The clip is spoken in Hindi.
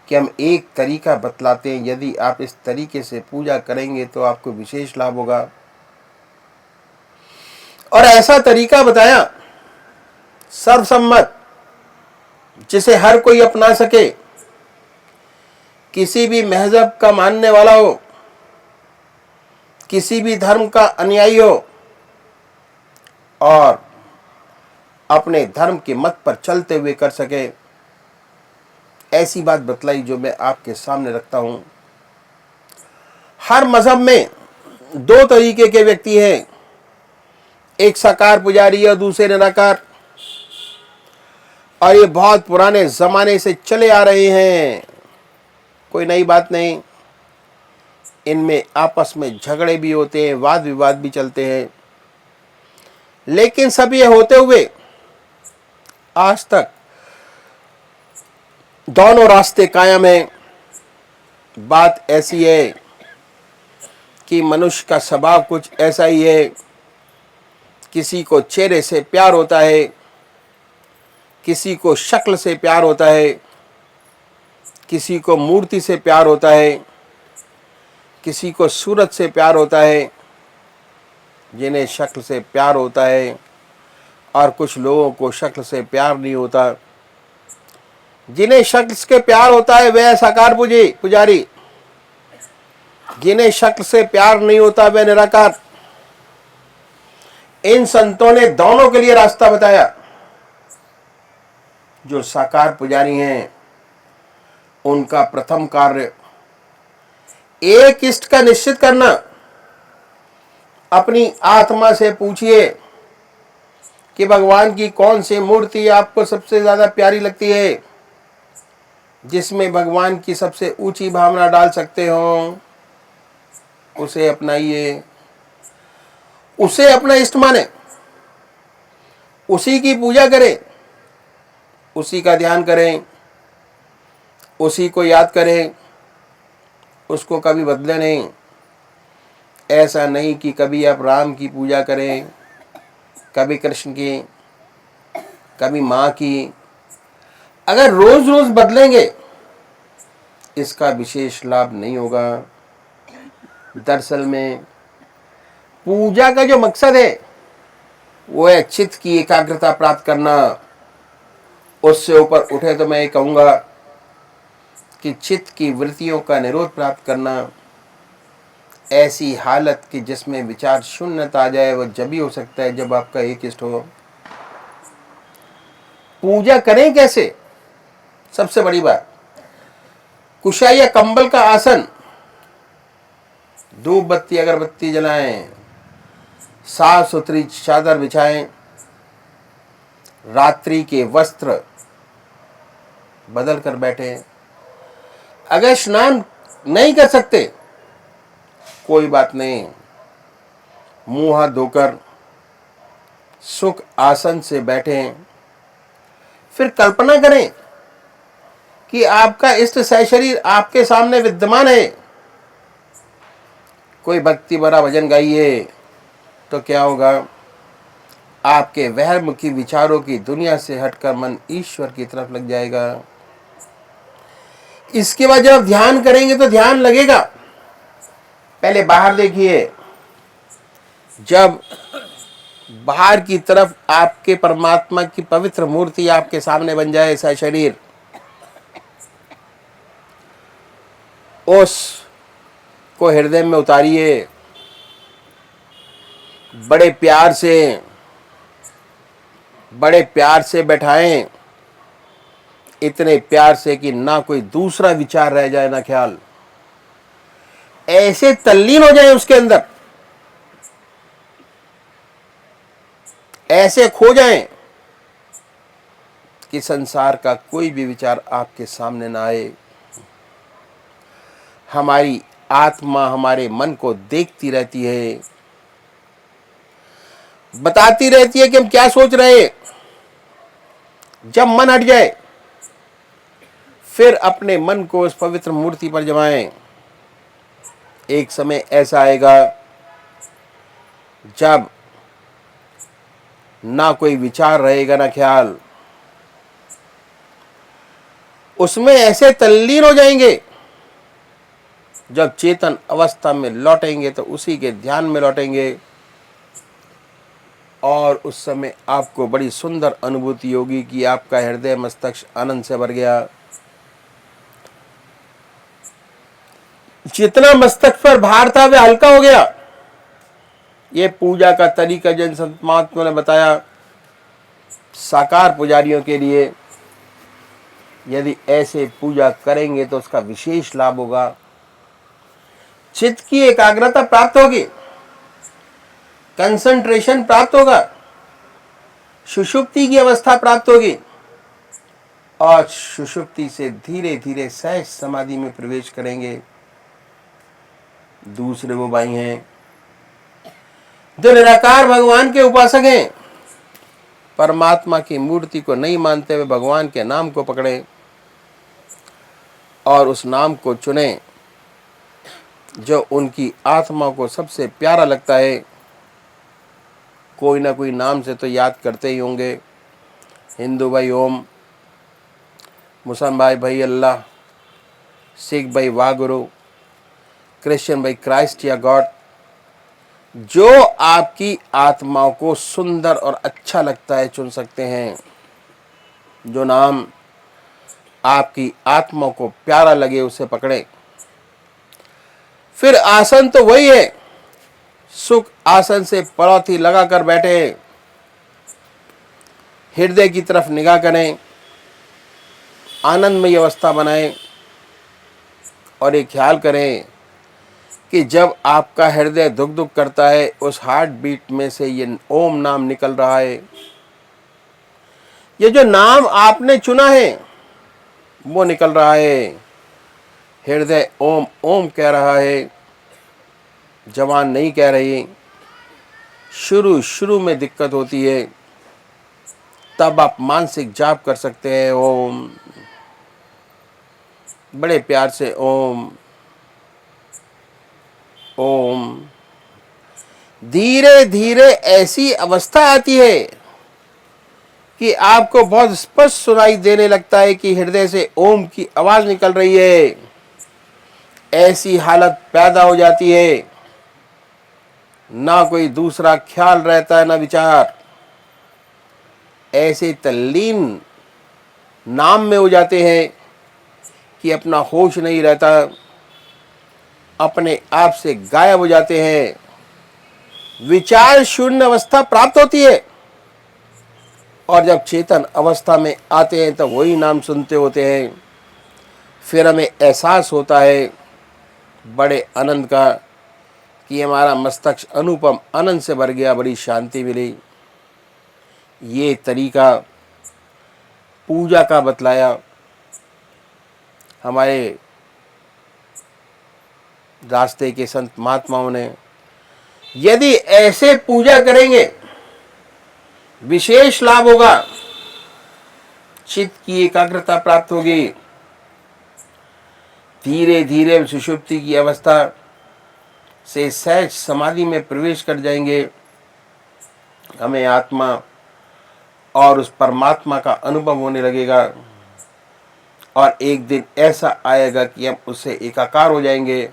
कि हम एक तरीका बतलाते हैं, यदि आप इस तरीके से पूजा करेंगे तो आपको विशेष लाभ होगा। और ऐसा तरीका बताया सर्वसम्मत, जिसे हर कोई अपना सके, किसी भी महजब का मानने वाला हो, किसी भी धर्म का अनुयायी हो, और अपने धर्म के मत पर चलते हुए कर सके। ऐसी बात बतलाई जो मैं आपके सामने रखता हूं। हर मजहब में दो तरीके के व्यक्ति हैं, एक साकार पुजारी और दूसरे निराकार। और ये बहुत पुराने जमाने से चले आ रहे हैं, कोई नई बात नहीं। इनमें आपस में झगड़े भी होते हैं, वाद विवाद भी चलते हैं, लेकिन सब ये होते हुए आज तक दोनों रास्ते कायम हैं। बात ऐसी है कि मनुष्य का स्वभाव कुछ ऐसा ही है, किसी को चेहरे से प्यार होता है, किसी को शक्ल से प्यार होता है, किसी को मूर्ति से प्यार होता है, किसी को सूरत से प्यार होता है। जिन्हें शक्ल से प्यार होता है, और कुछ लोगों को शक्ल से प्यार नहीं होता। जिन्हें शक्ल से प्यार होता है वह साकार पुजारी, जिन्हें शक्ल से प्यार नहीं होता वह निराकार। इन संतों ने दोनों के लिए रास्ता बताया। जो साकार पुजारी हैं उनका प्रथम कार्य एक इष्ट का निश्चित करना। अपनी आत्मा से पूछिए कि भगवान की कौन सी मूर्ति आपको सबसे ज्यादा प्यारी लगती है, जिसमें भगवान की सबसे ऊंची भावना डाल सकते हो, उसे अपनाइए, उसे अपना इष्ट माने, उसी की पूजा करें, उसी का ध्यान करें, उसी को याद करें, उसको कभी बदले नहीं। ऐसा नहीं कि कभी आप राम की पूजा करें, कभी कृष्ण की, कभी माँ की। अगर रोज रोज बदलेंगे इसका विशेष लाभ नहीं होगा। दरअसल में पूजा का जो मकसद है वो है चित्त की एकाग्रता प्राप्त करना। उससे ऊपर उठे तो मैं ये कहूँगा कि चित्त की वृत्तियों का निरोध प्राप्त करना। ऐसी हालत कि जिसमें विचार शून्यता आ जाए, वो जब ही हो सकता है जब आपका एक इष्ट हो। पूजा करें कैसे? सबसे बड़ी बात, कुशा या कंबल का आसन, धूप बत्ती अगरबत्ती जलाएं, साफ सुथरी चादर बिछाएं, रात्रि के वस्त्र बदल कर बैठे। अगर स्नान नहीं कर सकते कोई बात नहीं, मुंह हाथ धोकर सुख आसन से बैठे। फिर कल्पना करें कि आपका इष्ट सहशरीर आपके सामने विद्यमान है। कोई भक्ति भरा भजन गाइए तो क्या होगा, आपके वहरमुखी विचारों की दुनिया से हटकर मन ईश्वर की तरफ लग जाएगा। इसके बाद जब ध्यान करेंगे तो ध्यान लगेगा। पहले बाहर देखिए, जब बाहर की तरफ आपके परमात्मा की पवित्र मूर्ति आपके सामने बन जाए, ऐसा शरीर, उस को हृदय में उतारिए, बड़े प्यार से बैठाएं, इतने प्यार से कि ना कोई दूसरा विचार रह जाए, ना ख्याल। ऐसे तल्लीन हो जाए उसके अंदर, ऐसे खो जाएं कि संसार का कोई भी विचार आपके सामने ना आए। हमारी आत्मा हमारे मन को देखती रहती है, बताती रहती है कि हम क्या सोच रहे हैं। जब मन हट जाए फिर अपने मन को उस पवित्र मूर्ति पर जमाएं। एक समय ऐसा आएगा जब ना कोई विचार रहेगा, ना ख्याल। उसमें ऐसे तल्लीन हो जाएंगे। जब चेतन अवस्था में लौटेंगे तो उसी के ध्यान में लौटेंगे और उस समय आपको बड़ी सुंदर अनुभूति होगी कि आपका हृदय मस्तिष्क आनंद से भर गया। जितना मस्तक पर भार था वह हल्का हो गया। ये पूजा का तरीका जैन संत महात्मा ने बताया साकार पुजारियों के लिए। यदि ऐसे पूजा करेंगे तो उसका विशेष लाभ होगा। चित्त की एकाग्रता प्राप्त होगी, कंसंट्रेशन प्राप्त होगा, सुषुप्ति की अवस्था प्राप्त होगी और सुषुप्ति से धीरे धीरे सहज समाधि में प्रवेश करेंगे। दूसरे वो भाई हैं जो निराकार भगवान के उपासक हैं, परमात्मा की मूर्ति को नहीं मानते हुए भगवान के नाम को पकड़े और उस नाम को चुने जो उनकी आत्मा को सबसे प्यारा लगता है। कोई ना कोई नाम से तो याद करते ही होंगे। हिंदू भाई ओम, मुसलमान भाई अल्लाह, सिख भाई वाहगुरु, क्रिश्चियन भाई क्राइस्ट या गॉड। जो आपकी आत्मा को सुंदर और अच्छा लगता है चुन सकते हैं। जो नाम आपकी आत्मा को प्यारा लगे उसे पकड़े। फिर आसन तो वही है, सुख आसन से पलौती लगाकर बैठे, हृदय की तरफ निगाह करें, आनंदमय अवस्था बनाएं और ये ख्याल करें कि जब आपका हृदय धुक धुक करता है उस हार्ट बीट में से ये ओम नाम निकल रहा है। ये जो नाम आपने चुना है वो निकल रहा है। हृदय ओम ओम कह रहा है, जवान नहीं कह रही। शुरू में दिक्कत होती है, तब आप मानसिक जाप कर सकते हैं। ओम, बड़े प्यार से ओम ओम। धीरे धीरे ऐसी अवस्था आती है कि आपको बहुत स्पष्ट सुनाई देने लगता है कि हृदय से ओम की आवाज निकल रही है। ऐसी हालत पैदा हो जाती है, ना कोई दूसरा ख्याल रहता है ना विचार। ऐसे तल्लीन नाम में हो जाते हैं कि अपना होश नहीं रहता, अपने आप से गायब हो जाते हैं। विचार शून्य अवस्था प्राप्त होती है और जब चेतन अवस्था में आते हैं तो वही नाम सुनते होते हैं। फिर हमें एहसास होता है बड़े आनंद का कि हमारा मस्तिष्क अनुपम आनंद से भर गया, बड़ी शांति मिली। ये तरीका पूजा का बतलाया हमारे रास्ते के संत महात्माओं ने। यदि ऐसे पूजा करेंगे विशेष लाभ होगा, चित्त की एकाग्रता प्राप्त होगी, धीरे धीरे सुषुप्ति की अवस्था से सहज समाधि में प्रवेश कर जाएंगे। हमें आत्मा और उस परमात्मा का अनुभव होने लगेगा और एक दिन ऐसा आएगा कि हम उससे एकाकार हो जाएंगे।